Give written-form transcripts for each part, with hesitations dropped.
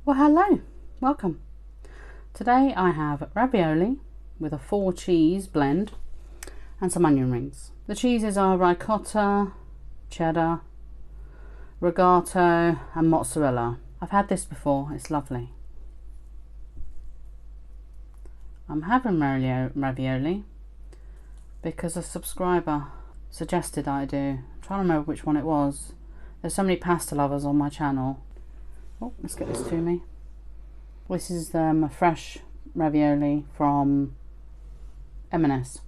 Well, hello, welcome. Today I have ravioli with a 4 cheese blend and some onion rings. The cheeses are ricotta, cheddar, rigatto and mozzarella. I've had this before, it's lovely. I'm having ravioli because a subscriber suggested I do. I'm trying to remember which one it was. There's so many pasta lovers on my channel. Oh, let's get this to me. This is a fresh ravioli from M&S,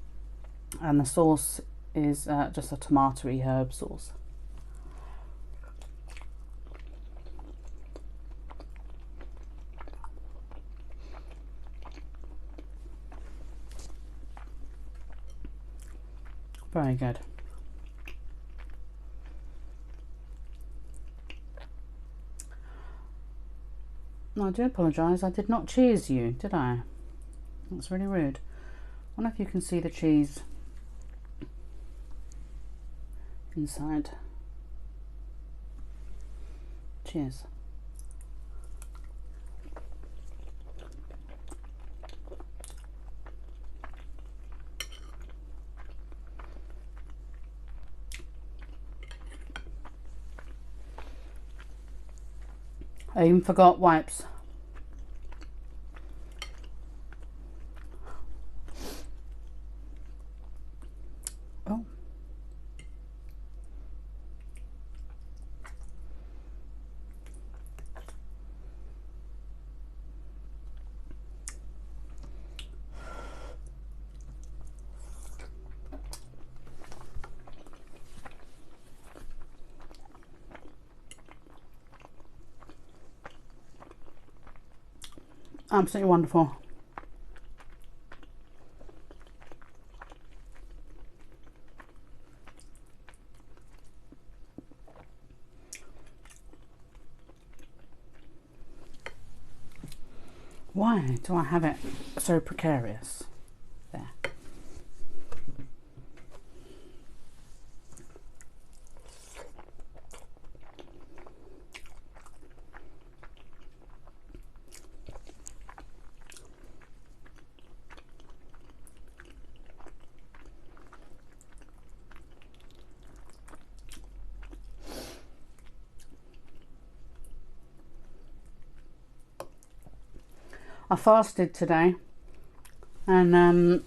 and the sauce is just a tomatoey herb sauce. Very good. No, I do apologise, I did not cheese you, did I? That's really rude. I wonder if you can see the cheese inside. Cheers. I even forgot wipes. Oh. Absolutely wonderful. Why do I have it so precarious? There. I fasted today, and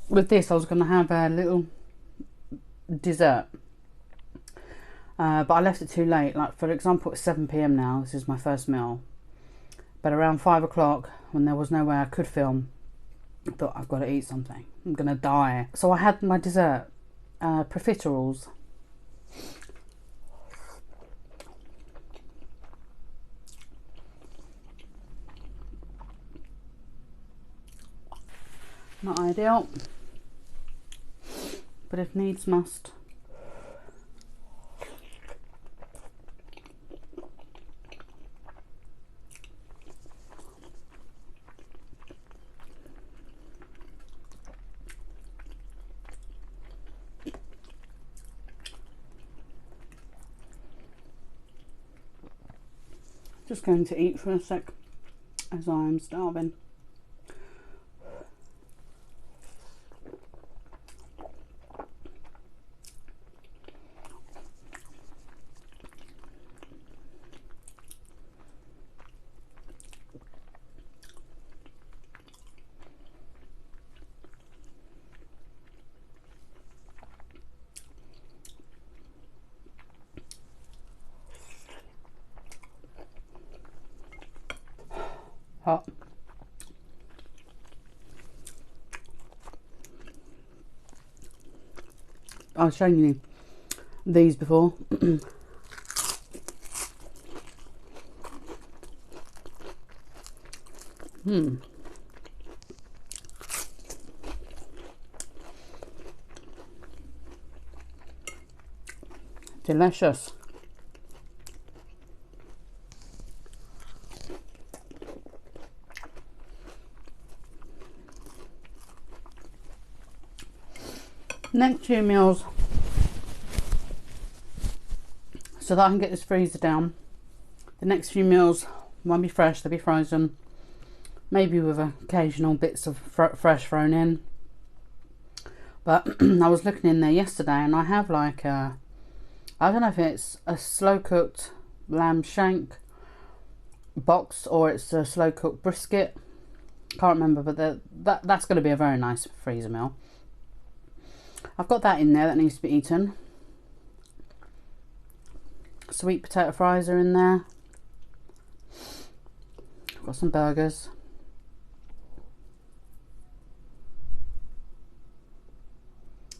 with this I was going to have a little dessert, but I left it too late. Like, for example, it's 7 PM now, this is my first meal, but around 5 o'clock, when there was no way I could film, I thought, I've got to eat something, I'm going to die. So I had my dessert, profiteroles. Not ideal, but if needs must. Just going to eat for a sec as I'm starving. Hot. I've shown you these before. Delicious. Next few meals, so that I can get this freezer down, the next few meals Won't be fresh, they'll be frozen. Maybe with occasional bits of fresh thrown in. But I was looking in there yesterday and I have like a, I don't know if it's a slow cooked lamb shank box or it's a slow cooked brisket. Can't remember, but that's going to be a very nice freezer meal. I've got that in there that needs to be eaten. Sweet potato fries are in there. I've got some burgers.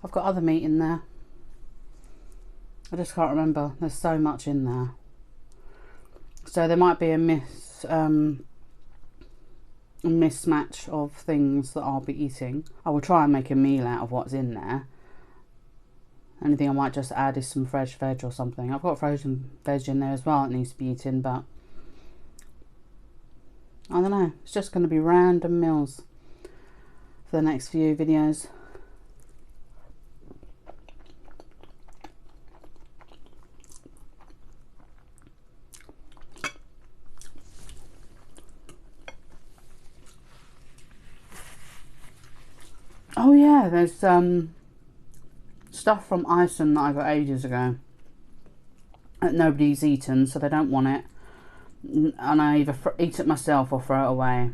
I've got other meat in there. I just can't remember. There's so much in there. So there might be a mismatch of things that I'll be eating. I will try and make a meal out of what's in there. Only thing I might just add is some fresh veg or something. I've got frozen veg in there as well. It needs to be eaten, but I don't know. It's just going to be random meals for the next few videos. Oh yeah, there's stuff from Iceland that I got ages ago that nobody's eaten, so they don't want it, and I either eat it myself or throw it away.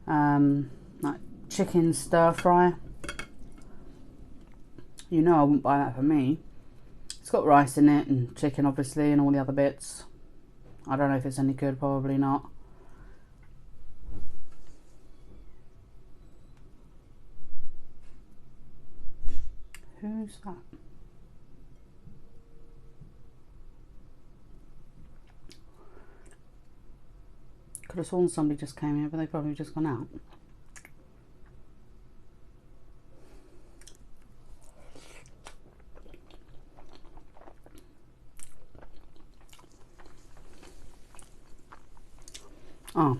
Like chicken stir fry. You know I wouldn't buy that for me. It's got rice in it and chicken obviously and all the other bits. I don't know if it's any good, probably not. Who's that? Could have sworn somebody just came here, but they've probably just gone out. Oh.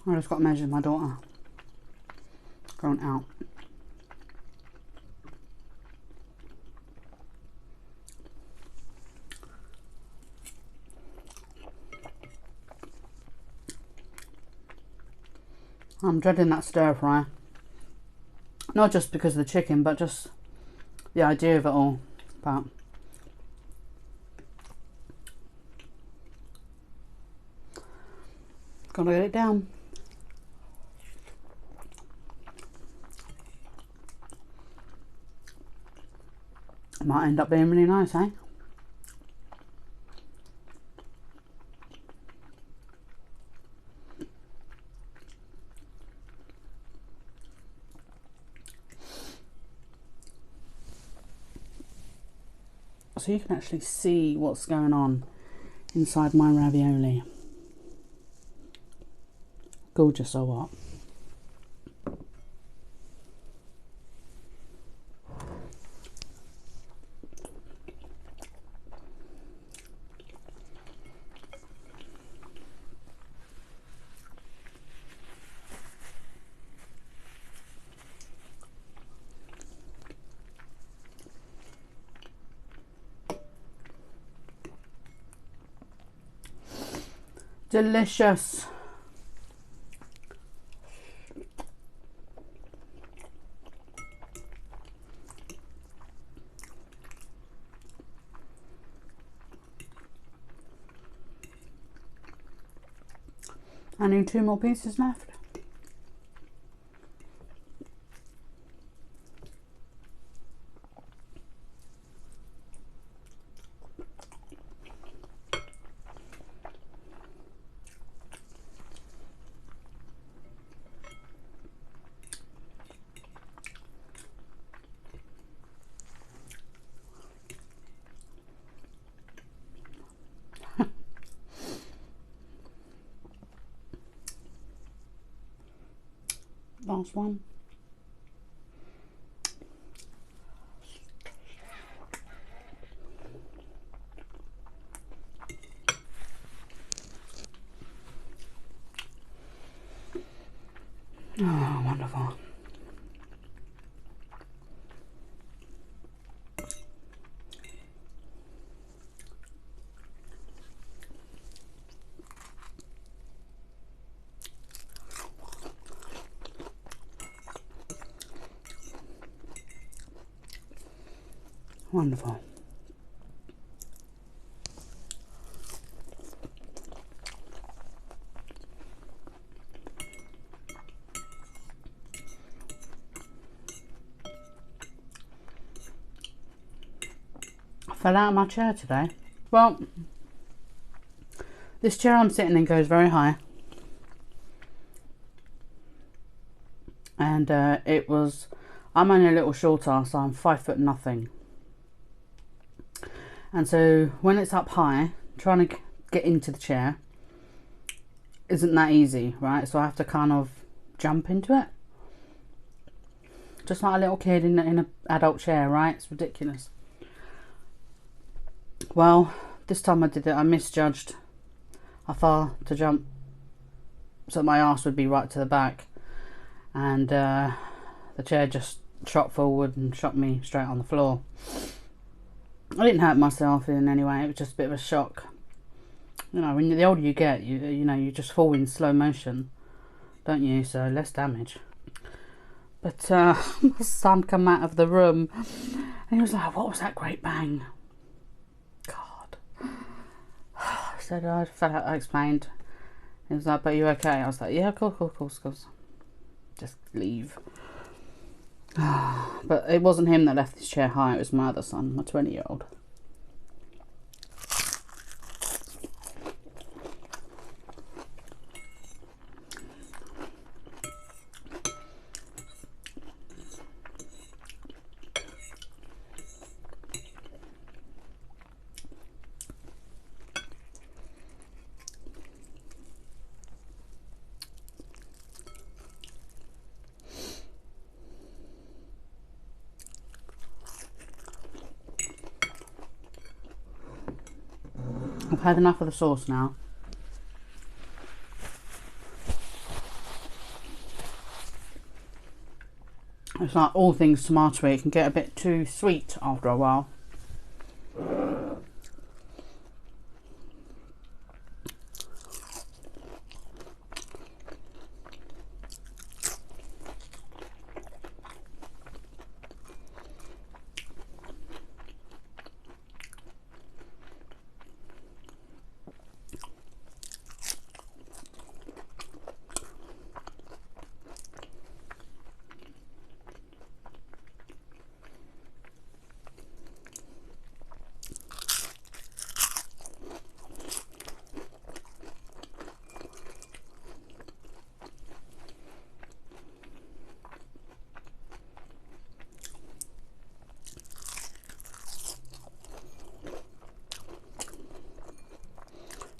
I just got to measure my daughter. Going out. I'm dreading that stir fry. Not just because of the chicken, but just the idea of it all. But gotta get it down. It might end up being really nice, eh? So you can actually see what's going on inside my ravioli. Gorgeous or what? Delicious. I need 2 more pieces left. Last one. Oh, wonderful. Wonderful. I fell out of my chair today. Well, this chair I'm sitting in goes very high. And I'm only a little shorter, so I'm 5 foot nothing. And so when it's up high, trying to get into the chair isn't that easy, right? So I have to kind of jump into it. Just like a little kid in an adult chair, right? It's ridiculous. Well, this time I did it, I misjudged how far to jump so my arse would be right to the back. And the chair just shot forward and shot me straight on the floor. I didn't hurt myself in any way, it was just a bit of a shock. You know, when the older you get, you know, you just fall in slow motion, don't you? So less damage. But my son came out of the room and he was like, "What was that great bang?" God. I said, I fell out, I explained. He was like, "But you okay?" I was like, "Yeah, cool. Just leave." But it wasn't him that left this chair high, it was my other son, my 20-year-old. I've had enough of the sauce now. It's like all things tomatoey, it can get a bit too sweet after a while.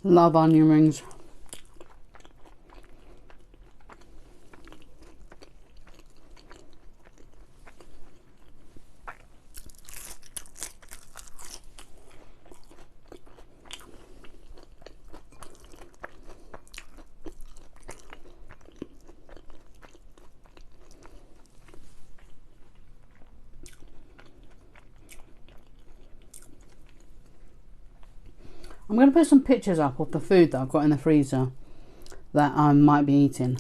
Love onion rings. I'm going to put some pictures up of the food that I've got in the freezer that I might be eating.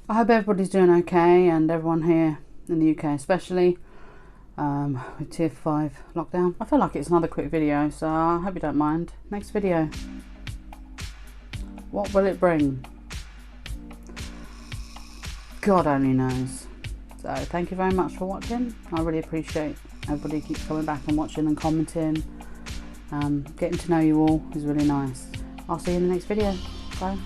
I hope everybody's doing okay, and everyone here in the UK especially, with tier 5 lockdown. I feel like it's another quick video, so I hope you don't mind. Next video, what will it bring? God only knows. So thank you very much for watching. I really appreciate everybody keeps coming back and watching and commenting. Getting to know you all is really nice. I'll see you in the next video. Bye.